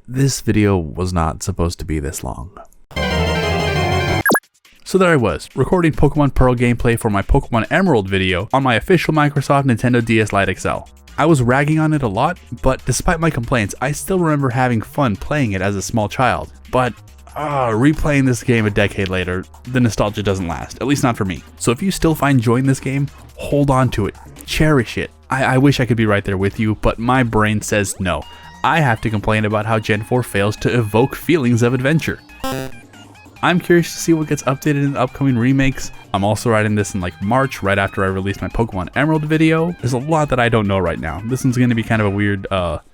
This video was not supposed to be this long. So there I was, recording Pokemon Pearl gameplay for my Pokemon Emerald video on my official Microsoft Nintendo DS Lite XL. I was ragging on it a lot, but despite my complaints, I still remember having fun playing it as a small child. But replaying this game a decade later, the nostalgia doesn't last, at least not for me. So if you still find joy in this game, hold on to it, cherish it. I wish I could be right there with you, but my brain says no. I have to complain about how Gen 4 fails to evoke feelings of adventure. I'm curious to see what gets updated in the upcoming remakes. I'm also writing this in like March, right after I released my Pokemon Emerald video. There's a lot that I don't know right now. This one's going to be kind of a weird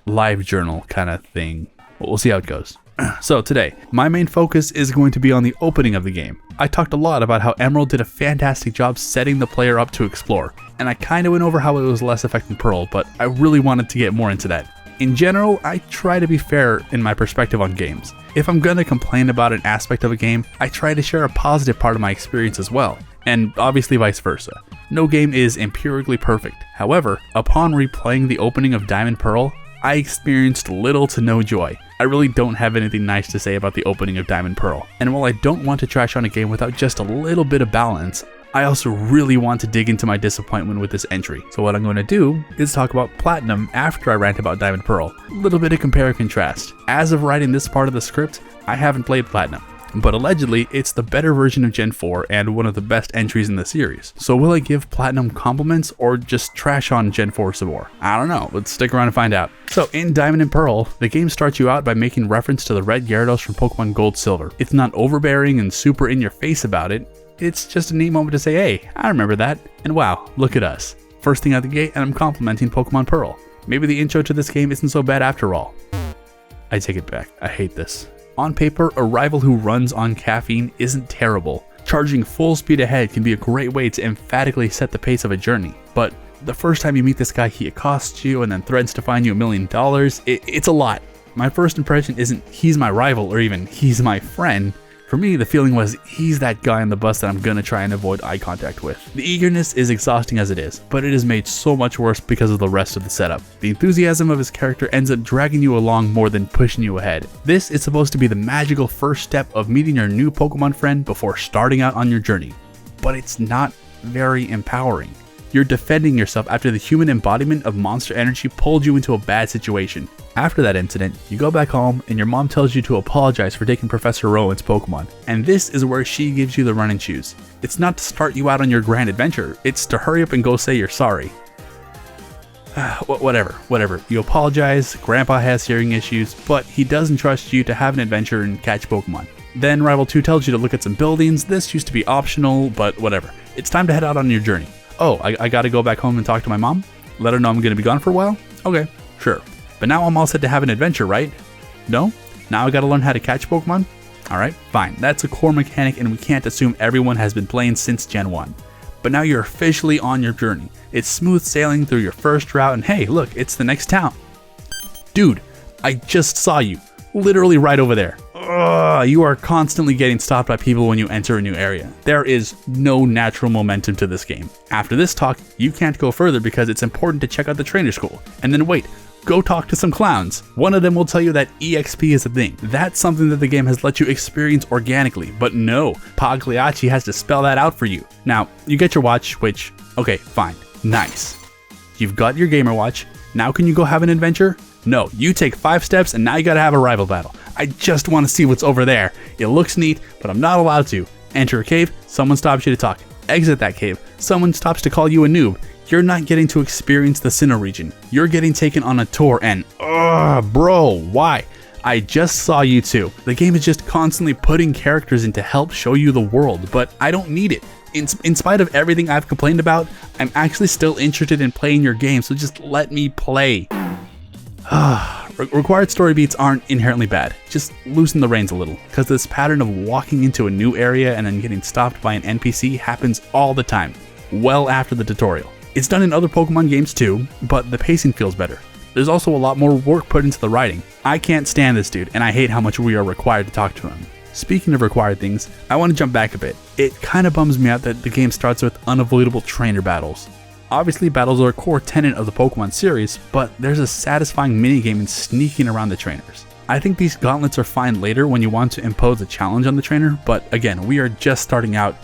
live journal kind of thing. We'll see how it goes. So today, my main focus is going to be on the opening of the game. I talked a lot about how Emerald did a fantastic job setting the player up to explore, and I kind of went over how it was less effective than Pearl, but I really wanted to get more into that. In general, I try to be fair in my perspective on games. If I'm gonna complain about an aspect of a game, I try to share a positive part of my experience as well, and obviously vice versa. No game is empirically perfect. However, upon replaying the opening of Diamond Pearl, I experienced little to no joy. I really don't have anything nice to say about the opening of Diamond Pearl, and while I don't want to trash on a game without just a little bit of balance, I also really want to dig into my disappointment with this entry. So what I'm going to do is talk about Platinum after I rant about Diamond Pearl. A little bit of compare and contrast. As of writing this part of the script, I haven't played Platinum, but allegedly it's the better version of Gen 4 and one of the best entries in the series. So will I give Platinum compliments or just trash on Gen 4 some more? I don't know, let's stick around and find out. So in Diamond and Pearl, the game starts you out by making reference to the red Gyarados from Pokemon Gold Silver. It's not overbearing and super in your face about it. It's just a neat moment to say, hey, I remember that, and wow, look at us. First thing out the gate, and I'm complimenting Pokemon Pearl. Maybe the intro to this game isn't so bad after all. I take it back, I hate this. On paper, a rival who runs on caffeine isn't terrible. Charging full speed ahead can be a great way to emphatically set the pace of a journey. But the first time you meet this guy, he accosts you and then threatens to fine you $1 million. It's a lot. My first impression isn't he's my rival or even he's my friend. For me, the feeling was he's that guy on the bus that I'm gonna try and avoid eye contact with. The eagerness is exhausting as it is, but it is made so much worse because of the rest of the setup. The enthusiasm of his character ends up dragging you along more than pushing you ahead. This is supposed to be the magical first step of meeting your new Pokemon friend before starting out on your journey, but it's not very empowering. You're defending yourself after the human embodiment of Monster Energy pulled you into a bad situation. After that incident, you go back home and your mom tells you to apologize for taking Professor Rowan's Pokemon, and this is where she gives you the run and choose. It's not to start you out on your grand adventure, it's to hurry up and go say you're sorry. Whatever. You apologize, Grandpa has hearing issues, but he doesn't trust you to have an adventure and catch Pokemon. Then Rival 2 tells you to look at some buildings. This used to be optional, but whatever. It's time to head out on your journey. Oh, I gotta go back home and talk to my mom? Let her know I'm gonna be gone for a while? Okay, sure. But now I'm all set to have an adventure, right? No? Now I gotta learn how to catch Pokemon? Alright, fine. That's a core mechanic and we can't assume everyone has been playing since Gen 1. But now you're officially on your journey. It's smooth sailing through your first route and hey, look, it's the next town. Dude, I just saw you. Literally right over there. You are constantly getting stopped by people when you enter a new area. There is no natural momentum to this game. After this talk, you can't go further because it's important to check out the trainer school. And then wait, go talk to some clowns. One of them will tell you that EXP is a thing. That's something that the game has let you experience organically, but no, Pagliacci has to spell that out for you. Now, you get your watch, which, okay, fine, nice. You've got your gamer watch, now can you go have an adventure? No, you take 5 steps and now you gotta have a rival battle. I just want to see what's over there. It looks neat, but I'm not allowed to. Enter a cave, someone stops you to talk. Exit that cave, someone stops to call you a noob. You're not getting to experience the Sinnoh region. You're getting taken on a tour and, bro, why? I just saw you too. The game is just constantly putting characters in to help show you the world, but I don't need it. In spite of everything I've complained about, I'm actually still interested in playing your game, so just let me play. Required story beats aren't inherently bad, just loosen the reins a little, because this pattern of walking into a new area and then getting stopped by an NPC happens all the time, well after the tutorial. It's done in other Pokemon games too, but the pacing feels better. There's also a lot more work put into the writing. I can't stand this dude, and I hate how much we are required to talk to him. Speaking of required things, I want to jump back a bit. It kinda bums me out that the game starts with unavoidable trainer battles. Obviously, battles are a core tenet of the Pokemon series, but there's a satisfying minigame in sneaking around the trainers. I think these gauntlets are fine later when you want to impose a challenge on the trainer, but again, we are just starting out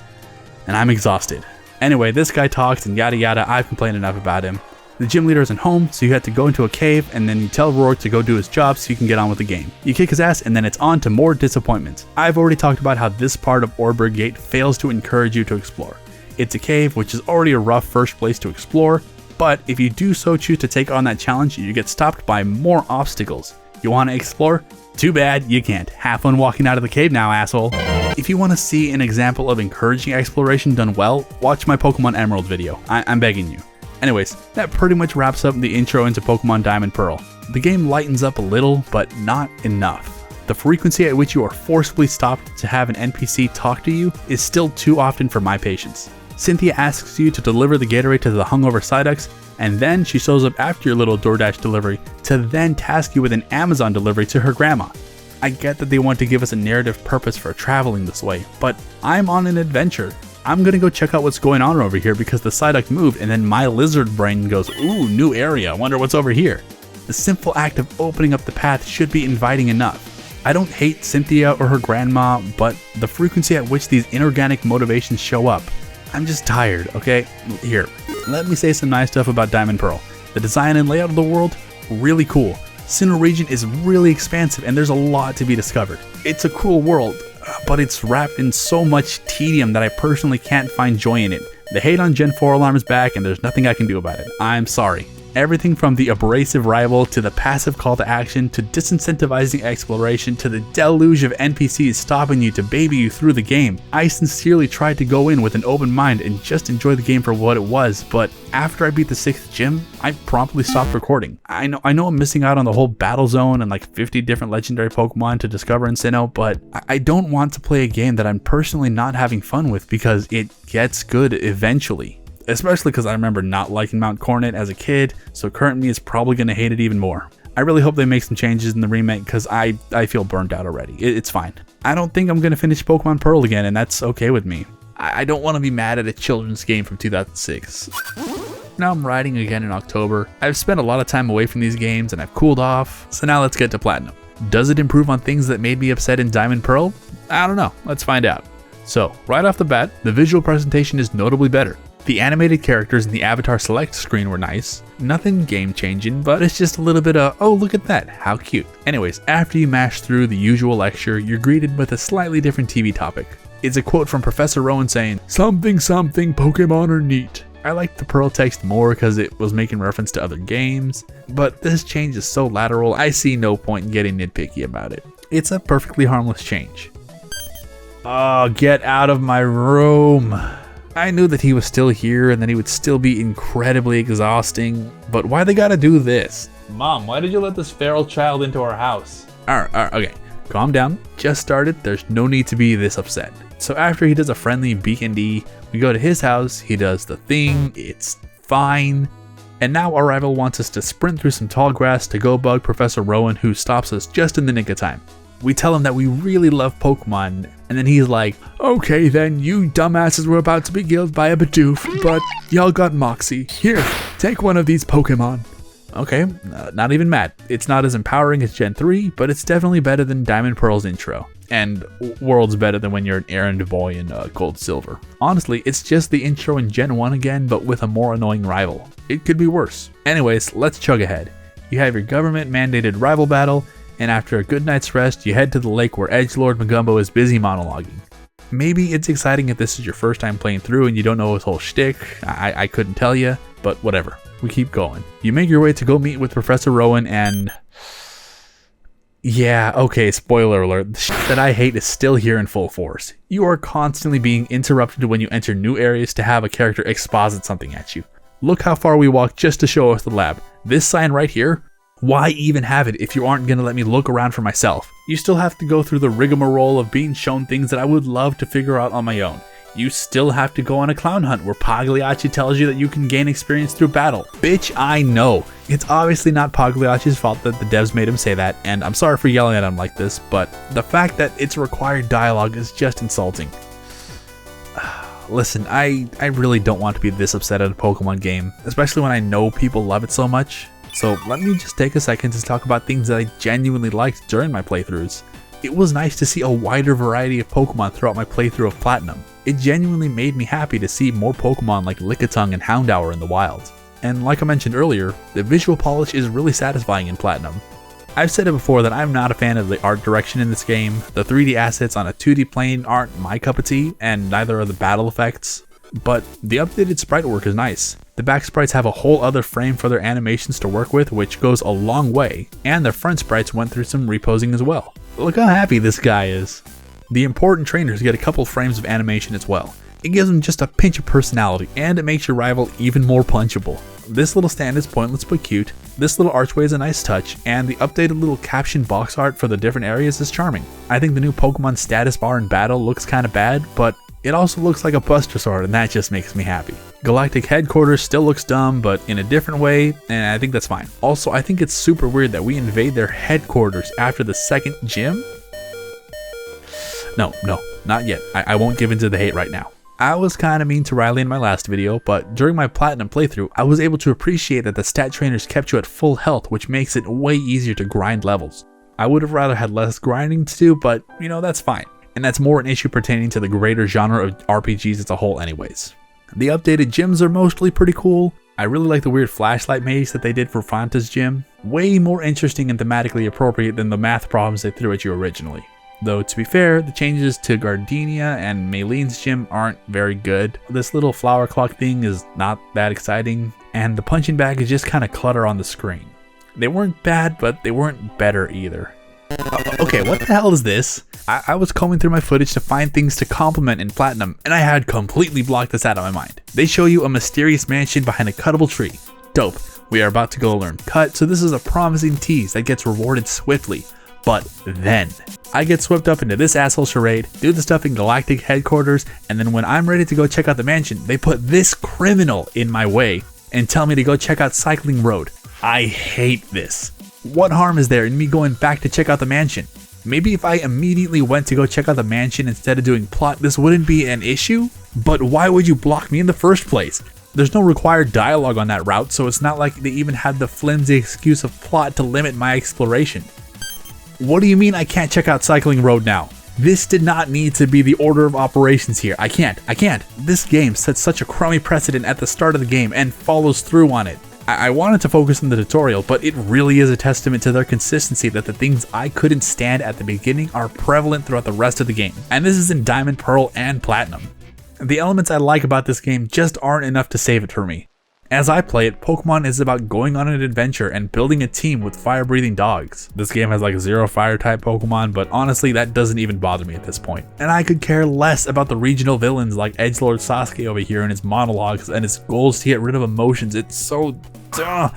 and I'm exhausted. Anyway, this guy talks and yada yada, I've complained enough about him. The gym leader isn't home, so you have to go into a cave and then you tell Rourke to go do his job so you can get on with the game. You kick his ass and then it's on to more disappointments. I've already talked about how this part of Orberg Gate fails to encourage you to explore. It's a cave, which is already a rough first place to explore, but if you do so choose to take on that challenge, you get stopped by more obstacles. You want to explore? Too bad, you can't. Have fun walking out of the cave now, asshole. If you want to see an example of encouraging exploration done well, watch my Pokemon Emerald video. I'm begging you. Anyways, that pretty much wraps up the intro into Pokemon Diamond Pearl. The game lightens up a little, but not enough. The frequency at which you are forcibly stopped to have an NPC talk to you is still too often for my patience. Cynthia asks you to deliver the Gatorade to the hungover Psyducks, and then she shows up after your little DoorDash delivery to then task you with an Amazon delivery to her grandma. I get that they want to give us a narrative purpose for traveling this way, but I'm on an adventure. I'm gonna go check out what's going on over here because the Psyduck moved and then my lizard brain goes, ooh, new area, wonder what's over here. The simple act of opening up the path should be inviting enough. I don't hate Cynthia or her grandma, but the frequency at which these inorganic motivations show up, I'm just tired, okay? Here, let me say some nice stuff about Diamond Pearl. The design and layout of the world, really cool. Sinnoh region is really expansive and there's a lot to be discovered. It's a cool world, but it's wrapped in so much tedium that I personally can't find joy in it. The hate on Gen 4 alarm is back and there's nothing I can do about it. I'm sorry. Everything from the abrasive rival to the passive call to action to disincentivizing exploration to the deluge of NPCs stopping you to baby you through the game. I sincerely tried to go in with an open mind and just enjoy the game for what it was, but after I beat the 6th gym, I promptly stopped recording. I know I'm missing out on the whole battle zone and like 50 different legendary Pokemon to discover in Sinnoh, but I don't want to play a game that I'm personally not having fun with because it gets good eventually. Especially because I remember not liking Mount Coronet as a kid, so current me is probably going to hate it even more. I really hope they make some changes in the remake because I feel burnt out already. It's fine. I don't think I'm going to finish Pokemon Pearl again, and that's okay with me. I don't want to be mad at a children's game from 2006. Now I'm riding again in October. I've spent a lot of time away from these games and I've cooled off, so now let's get to Platinum. Does it improve on things that made me upset in Diamond Pearl? I don't know. Let's find out. So, right off the bat, the visual presentation is notably better. The animated characters in the avatar select screen were nice. Nothing game changing, but it's just a little bit of, oh look at that, how cute. Anyways, after you mash through the usual lecture, you're greeted with a slightly different TV topic. It's a quote from Professor Rowan saying, something Pokemon are neat. I liked the Pearl text more because it was making reference to other games, but this change is so lateral, I see no point in getting nitpicky about it. It's a perfectly harmless change. Oh, get out of my room. I knew that he was still here and that he would still be incredibly exhausting, but why they gotta do this? Mom, why did you let this feral child into our house? Alright, okay, calm down, just started, there's no need to be this upset. So after he does a friendly Beacon D, we go to his house, he does the thing, it's fine, and now our rival wants us to sprint through some tall grass to go bug Professor Rowan, who stops us just in the nick of time. We tell him that we really love Pokemon, and then he's like, okay then, you dumbasses were about to be killed by a Bidoof, but y'all got Moxie. Here, take one of these Pokemon. Okay, not even mad. It's not as empowering as Gen 3, but it's definitely better than Diamond Pearl's intro. And worlds better than when you're an errand boy in Gold Silver. Honestly, it's just the intro in Gen 1 again, but with a more annoying rival. It could be worse. Anyways, let's chug ahead. You have your government-mandated rival battle, and after a good night's rest, you head to the lake where Edgelord Magumbo is busy monologuing. Maybe it's exciting if this is your first time playing through and you don't know his whole shtick, I couldn't tell you, but whatever, we keep going. You make your way to go meet with Professor Rowan and... yeah, okay, spoiler alert, the shit that I hate is still here in full force. You are constantly being interrupted when you enter new areas to have a character exposit something at you. Look how far we walked just to show us the lab. This sign right here? Why even have it if you aren't going to let me look around for myself? You still have to go through the rigmarole of being shown things that I would love to figure out on my own. You still have to go on a clown hunt where Pagliacci tells you that you can gain experience through battle. Bitch, I know. It's obviously not Pagliacci's fault that the devs made him say that, and I'm sorry for yelling at him like this, but the fact that it's required dialogue is just insulting. Listen, I really don't want to be this upset at a Pokemon game, especially when I know people love it so much. So let me just take a second to talk about things that I genuinely liked during my playthroughs. It was nice to see a wider variety of Pokemon throughout my playthrough of Platinum. It genuinely made me happy to see more Pokemon like Lickitung and Houndour in the wild. And like I mentioned earlier, the visual polish is really satisfying in Platinum. I've said it before that I'm not a fan of the art direction in this game. The 3D assets on a 2D plane aren't my cup of tea, and neither are the battle effects. But the updated sprite work is nice. The back sprites have a whole other frame for their animations to work with, which goes a long way, and their front sprites went through some reposing as well. Look how happy this guy is. The important trainers get a couple frames of animation as well. It gives them just a pinch of personality, and it makes your rival even more punchable. This little stand is pointless but cute, this little archway is a nice touch, and the updated little caption box art for the different areas is charming. I think the new Pokemon status bar in battle looks kinda bad, but it also looks like a Buster Sword, and that just makes me happy. Galactic Headquarters still looks dumb, but in a different way, and I think that's fine. Also, I think it's super weird that we invade their headquarters after the second gym. No, not yet. I won't give into the hate right now. I was kinda mean to Riley in my last video, but during my Platinum playthrough, I was able to appreciate that the stat trainers kept you at full health, which makes it way easier to grind levels. I would have rather had less grinding to do, but that's fine. And that's more an issue pertaining to the greater genre of RPGs as a whole anyways. The updated gyms are mostly pretty cool. I really like the weird flashlight maze that they did for Fanta's gym. Way more interesting and thematically appropriate than the math problems they threw at you originally. Though to be fair, the changes to Gardenia and Maylene's gym aren't very good. This little flower clock thing is not that exciting, and the punching bag is just kinda clutter on the screen. They weren't bad, but they weren't better either. Okay, what the hell is this? I was combing through my footage to find things to compliment in Platinum, and I had completely blocked this out of my mind. They show you a mysterious mansion behind a cuttable tree. Dope. We are about to go learn cut, so this is a promising tease that gets rewarded swiftly. But then, I get swept up into this asshole charade, do the stuff in Galactic Headquarters, and then when I'm ready to go check out the mansion, they put this criminal in my way and tell me to go check out Cycling Road. I hate this. What harm is there in me going back to check out the mansion? Maybe if I immediately went to go check out the mansion instead of doing plot, this wouldn't be an issue? But why would you block me in the first place? There's no required dialogue on that route, so it's not like they even had the flimsy excuse of plot to limit my exploration. What do you mean I can't check out Cycling Road now? This did not need to be the order of operations here. I can't. This game sets such a crummy precedent at the start of the game and follows through on it. I wanted to focus on the tutorial, but it really is a testament to their consistency that the things I couldn't stand at the beginning are prevalent throughout the rest of the game. And this is in Diamond, Pearl, and Platinum. The elements I like about this game just aren't enough to save it for me. As I play it, Pokemon is about going on an adventure and building a team with fire-breathing dogs. This game has like 0 fire-type Pokemon, but honestly that doesn't even bother me at this point. And I could care less about the regional villains like Edgelord Sasuke over here and his monologues and his goals to get rid of emotions. It's so duh.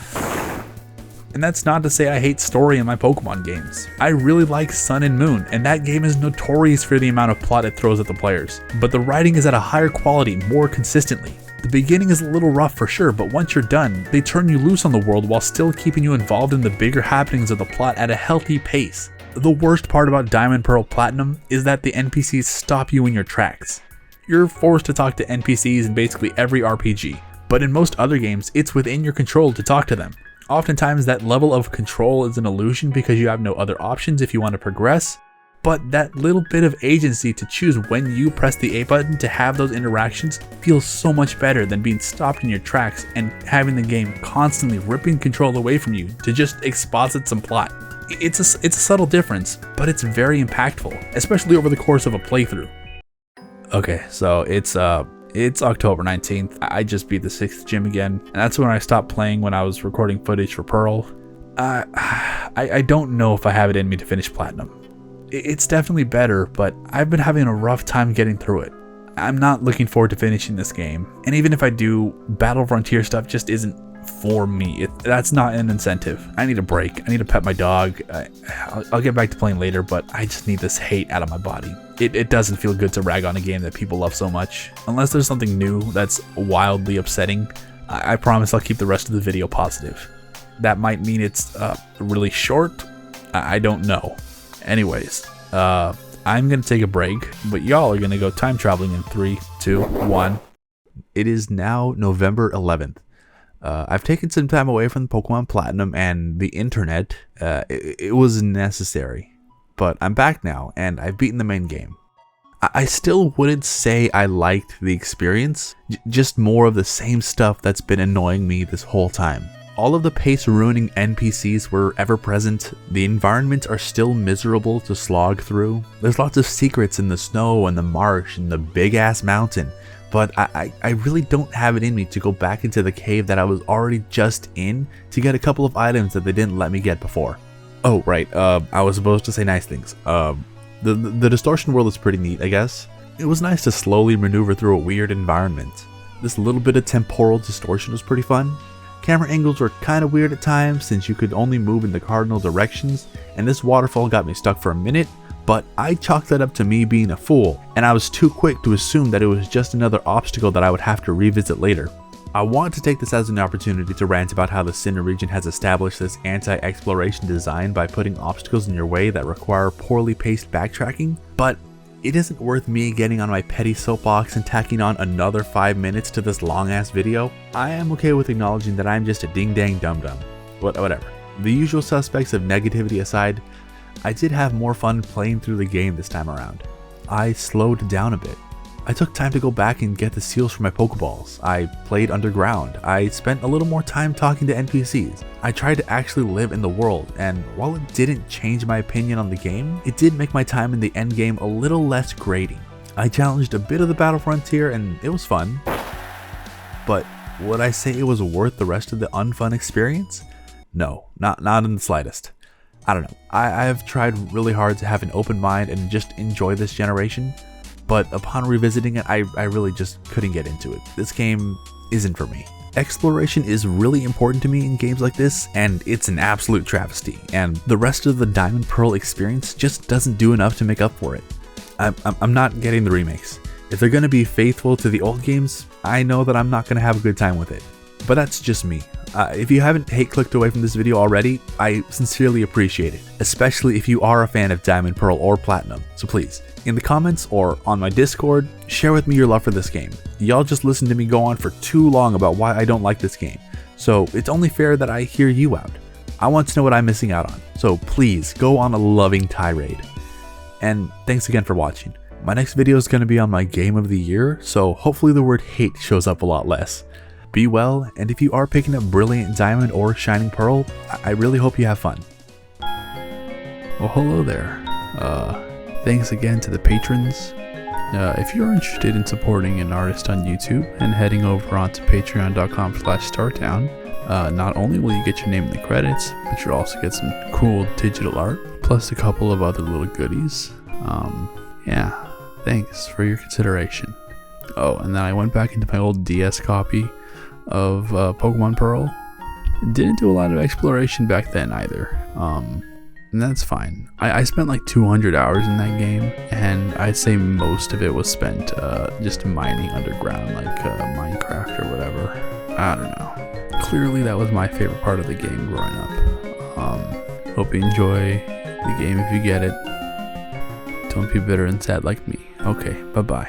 And that's not to say I hate story in my Pokemon games. I really like Sun and Moon, and that game is notorious for the amount of plot it throws at the players. But the writing is at a higher quality more consistently. The beginning is a little rough for sure, but once you're done, they turn you loose on the world while still keeping you involved in the bigger happenings of the plot at a healthy pace. The worst part about Diamond, Pearl, Platinum is that the NPCs stop you in your tracks. You're forced to talk to NPCs in basically every RPG, but in most other games, it's within your control to talk to them. Oftentimes that level of control is an illusion because you have no other options if you want to progress, but that little bit of agency to choose when you press the A button to have those interactions feels so much better than being stopped in your tracks and having the game constantly ripping control away from you to just exposit some plot. It's a subtle difference, but it's very impactful, especially over the course of a playthrough. Okay, so it's October 19th. I just beat the 6th gym again, and that's when I stopped playing when I was recording footage for Pearl. I don't know if I have it in me to finish Platinum. It's definitely better, but I've been having a rough time getting through it. I'm not looking forward to finishing this game, and even if I do, Battle Frontier stuff just isn't for me. That's not an incentive. I need a break. I need to pet my dog. I'll get back to playing later, but I just need this hate out of my body. It doesn't feel good to rag on a game that people love so much. Unless there's something new that's wildly upsetting, I promise I'll keep the rest of the video positive. That might mean it's really short. I don't know. Anyways, I'm gonna take a break, but y'all are gonna go time traveling in 3, 2, 1. It is now November 11th. I've taken some time away from Pokemon Platinum and the internet. It was necessary. But I'm back now, and I've beaten the main game. I still wouldn't say I liked the experience, just more of the same stuff that's been annoying me this whole time. All of the pace-ruining NPCs were ever present, the environments are still miserable to slog through, there's lots of secrets in the snow and the marsh and the big-ass mountain, but I really don't have it in me to go back into the cave that I was already just in to get a couple of items that they didn't let me get before. Oh, right, I was supposed to say nice things. The distortion world is pretty neat, I guess. It was nice to slowly maneuver through a weird environment. This little bit of temporal distortion was pretty fun. Camera angles were kind of weird at times since you could only move in the cardinal directions, and this waterfall got me stuck for a minute, but I chalked that up to me being a fool, and I was too quick to assume that it was just another obstacle that I would have to revisit later. I want to take this as an opportunity to rant about how the Sinnoh region has established this anti-exploration design by putting obstacles in your way that require poorly paced backtracking, but it isn't worth me getting on my petty soapbox and tacking on another 5 minutes to this long ass video. I am okay with acknowledging that I'm just a ding dang dum dum. Whatever. The usual suspects of negativity aside, I did have more fun playing through the game this time around. I slowed down a bit. I took time to go back and get the seals for my Pokeballs. I played underground. I spent a little more time talking to NPCs. I tried to actually live in the world, and while it didn't change my opinion on the game, it did make my time in the endgame a little less grating. I challenged a bit of the battle frontier and it was fun, but would I say it was worth the rest of the unfun experience? No, not in the slightest. I don't know, I have tried really hard to have an open mind and just enjoy this generation, but upon revisiting it, I really just couldn't get into it. This game isn't for me. Exploration is really important to me in games like this, and it's an absolute travesty, and the rest of the Diamond Pearl experience just doesn't do enough to make up for it. I'm not getting the remakes. If they're going to be faithful to the old games, I know that I'm not going to have a good time with it. But that's just me. If you haven't hate-clicked away from this video already, I sincerely appreciate it, especially if you are a fan of Diamond, Pearl, or Platinum. So please, in the comments or on my Discord, share with me your love for this game. Y'all just listened to me go on for too long about why I don't like this game, so it's only fair that I hear you out. I want to know what I'm missing out on, so please go on a loving tirade. And thanks again for watching. My next video is going to be on my game of the year, so hopefully the word hate shows up a lot less. Be well, and if you are picking up Brilliant Diamond or Shining Pearl, I really hope you have fun. Well, hello there. Thanks again to the patrons. If you're interested in supporting an artist on YouTube and heading over onto patreon.com/startown, not only will you get your name in the credits, but you'll also get some cool digital art, plus a couple of other little goodies. Yeah, thanks for your consideration. Oh, and then I went back into my old DS copy of Pokemon Pearl. Didn't do a lot of exploration back then either, and that's fine. I spent like 200 hours in that game, and I'd say most of it was spent just mining underground, like Minecraft or whatever. I don't know. Clearly that was my favorite part of the game growing up. Hope you enjoy the game if you get it. Don't be bitter and sad like me. Okay, bye bye.